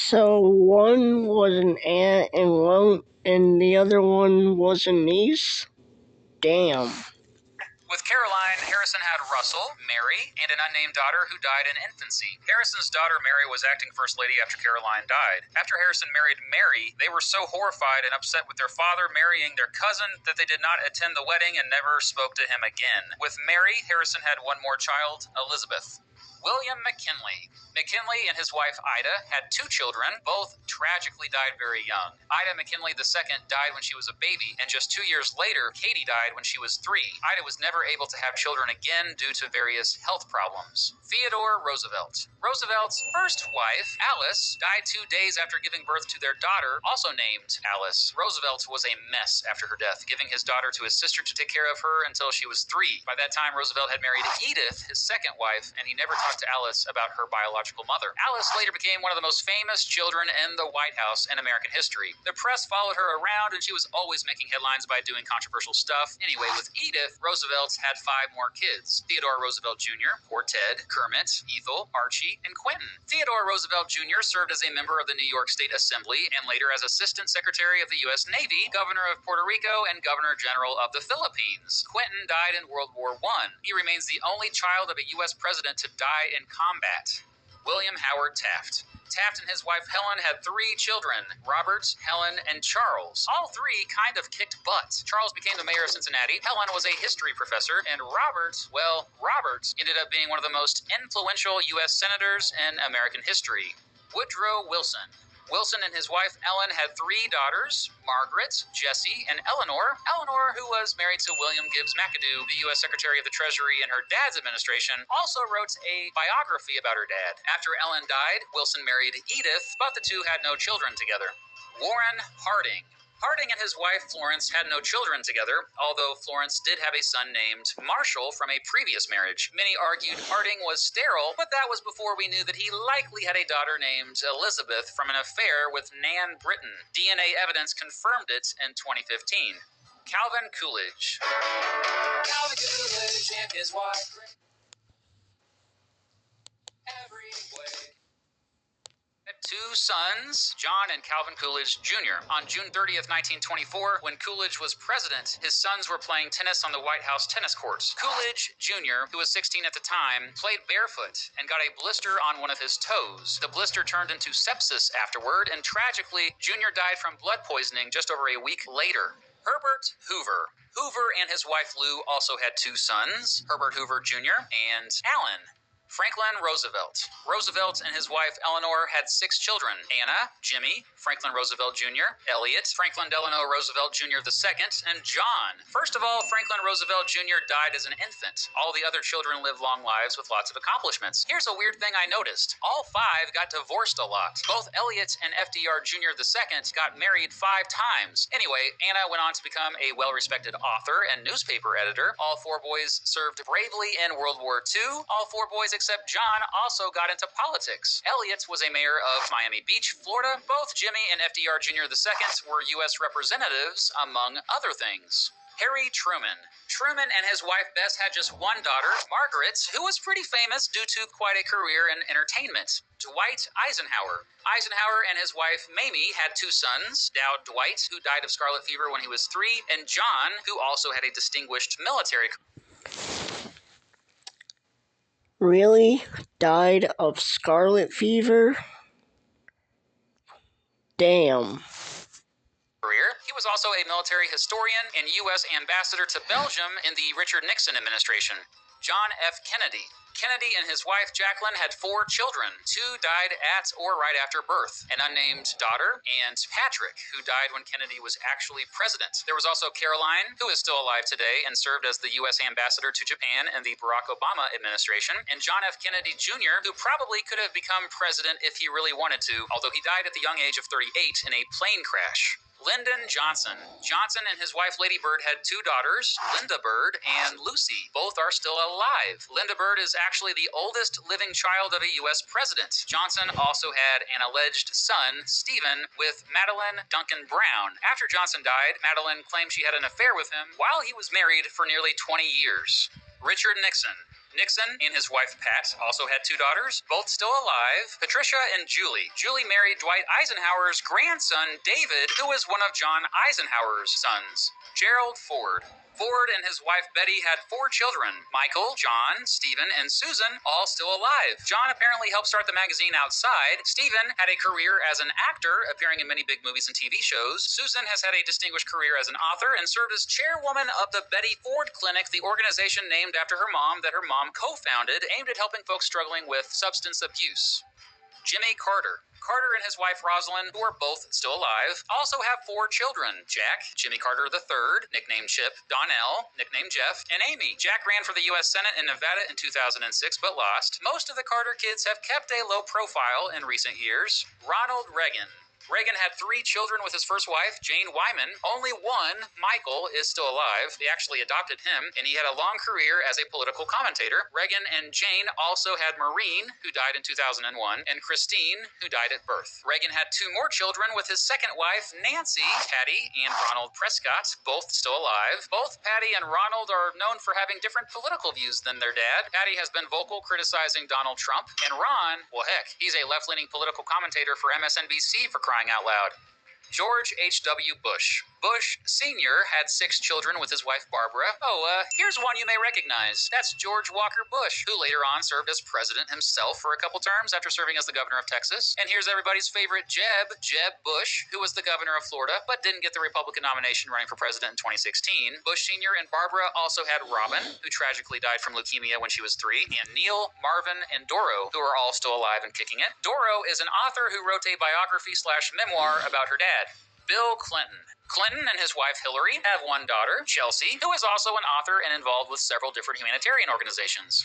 So one was an aunt and the other one was a niece? Damn. With Caroline, Harrison had Russell, Mary, and an unnamed daughter who died in infancy. Harrison's daughter Mary was acting First Lady after Caroline died. After Harrison married Mary, they were so horrified and upset with their father marrying their cousin that they did not attend the wedding and never spoke to him again. With Mary, Harrison had one more child, Elizabeth. William McKinley. McKinley and his wife Ida had two children. Both tragically died very young. Ida McKinley II died when she was a baby, and just 2 years later, Katie died when she was 3. Ida was never able to have children again due to various health problems. Theodore Roosevelt. Roosevelt's first wife, Alice, died 2 days after giving birth to their daughter, also named Alice. Roosevelt was a mess after her death, giving his daughter to his sister to take care of her until she was 3. By that time, Roosevelt had married Edith, his second wife, and he never talked to Alice about her biological mother. Alice later became one of the most famous children in the White House in American history. The press followed her around, and she was always making headlines by doing controversial stuff. Anyway, with Edith, Roosevelt had 5 more kids: Theodore Roosevelt Jr., poor Ted, Kermit, Ethel, Archie, and Quentin. Theodore Roosevelt Jr. served as a member of the New York State Assembly and later as Assistant Secretary of the U.S. Navy, Governor of Puerto Rico, and Governor General of the Philippines. Quentin died in World War I. He remains the only child of a U.S. president to die in combat. William Howard Taft. Taft and his wife Helen had 3 children: Robert, Helen, and Charles. All 3 kind of kicked butt. Charles became the mayor of Cincinnati, Helen was a history professor, and Robert ended up being one of the most influential U.S. senators in American history. Woodrow Wilson. Wilson and his wife Ellen had 3 daughters: Margaret, Jessie, and Eleanor. Eleanor, who was married to William Gibbs McAdoo, the U.S. Secretary of the Treasury in her dad's administration, also wrote a biography about her dad. After Ellen died, Wilson married Edith, but the two had no children together. Warren Harding. Harding and his wife Florence had no children together, although Florence did have a son named Marshall from a previous marriage. Many argued Harding was sterile, but that was before we knew that he likely had a daughter named Elizabeth from an affair with Nan Britton. DNA evidence confirmed it in 2015. Calvin Coolidge. Calvin Coolidge and his wife every way. Had 2 sons, John and Calvin Coolidge Jr. On June 30th, 1924, when Coolidge was president, his sons were playing tennis on the White House tennis courts. Coolidge Jr., who was 16 at the time, played barefoot and got a blister on one of his toes. The blister turned into sepsis afterward, and tragically, Jr. died from blood poisoning just over a week later. Herbert Hoover. Hoover and his wife Lou also had 2 sons, Herbert Hoover Jr. and Alan. Franklin Roosevelt. Roosevelt and his wife Eleanor had 6 children: Anna, Jimmy, Franklin Roosevelt Jr., Elliot, Franklin Delano Roosevelt Jr. II, and John. First of all, Franklin Roosevelt Jr. died as an infant. All the other children lived long lives with lots of accomplishments. Here's a weird thing I noticed. All 5 got divorced a lot. Both Elliot and FDR Jr. II got married 5 times. Anyway, Anna went on to become a well-respected author and newspaper editor. All 4 boys served bravely in World War II. All 4 boys except John also got into politics. Elliot was a mayor of Miami Beach, Florida. Both Jimmy and FDR Jr. II were U.S. representatives, among other things. Harry Truman. Truman and his wife Bess had just 1 daughter, Margaret, who was pretty famous due to quite a career in entertainment. Dwight Eisenhower. Eisenhower and his wife Mamie had 2 sons, Dowd Dwight, who died of scarlet fever when he was 3, and John, who also had a distinguished military career. Really? Died of scarlet fever? Damn. He was also a military historian and U.S. ambassador to Belgium in the Richard Nixon administration. John F. Kennedy. Kennedy and his wife Jacqueline had 4 children. 2 died at or right after birth: an unnamed daughter and Patrick, who died when Kennedy was actually president. There was also Caroline, who is still alive today and served as the U.S. ambassador to Japan in the Barack Obama administration, and John F. Kennedy Jr., who probably could have become president if he really wanted to, although he died at the young age of 38 in a plane crash. Lyndon Johnson. Johnson and his wife Lady Bird had 2 daughters, Linda Bird and Lucy. Both are still alive. Linda Bird is actually the oldest living child of a U.S. president. Johnson also had an alleged son, Stephen, with Madeline Duncan Brown. After Johnson died, Madeline claimed she had an affair with him while he was married for nearly 20 years. Richard Nixon. Nixon and his wife Pat also had 2 daughters, both still alive, Patricia and Julie. Julie married Dwight Eisenhower's grandson, David, who was one of John Eisenhower's sons. Gerald Ford. Ford and his wife Betty had 4 children, Michael, John, Stephen, and Susan, all still alive. John apparently helped start the magazine Outside. Stephen had a career as an actor, appearing in many big movies and TV shows. Susan has had a distinguished career as an author and served as chairwoman of the Betty Ford Clinic, the organization named after her mom that her mom co-founded, aimed at helping folks struggling with substance abuse. Jimmy Carter. Carter and his wife Rosalind, who are both still alive, also have 4 children. Jack, Jimmy Carter III, nicknamed Chip, Donnell, nicknamed Jeff, and Amy. Jack ran for the U.S. Senate in Nevada in 2006 but lost. Most of the Carter kids have kept a low profile in recent years. Ronald Reagan. Reagan had 3 children with his first wife, Jane Wyman. Only one, Michael, is still alive. They actually adopted him, and he had a long career as a political commentator. Reagan and Jane also had Maureen, who died in 2001, and Christine, who died at birth. Reagan had 2 more children with his second wife, Nancy, Patty, and Ronald Prescott, both still alive. Both Patty and Ronald are known for having different political views than their dad. Patty has been vocal criticizing Donald Trump, and Ron, well heck, he's a left-leaning political commentator for MSNBC for crying out loud. George H.W. Bush. Bush Sr. had 6 children with his wife Barbara. Here's one you may recognize. That's George Walker Bush, who later on served as president himself for a couple terms after serving as the governor of Texas. And here's everybody's favorite Jeb Bush, who was the governor of Florida, but didn't get the Republican nomination running for president in 2016. Bush Sr. and Barbara also had Robin, who tragically died from leukemia when she was 3, and Neil, Marvin, and Doro, who are all still alive and kicking it. Doro is an author who wrote a biography/memoir about her dad. Bill Clinton. Clinton and his wife Hillary have 1 daughter, Chelsea, who is also an author and involved with several different humanitarian organizations.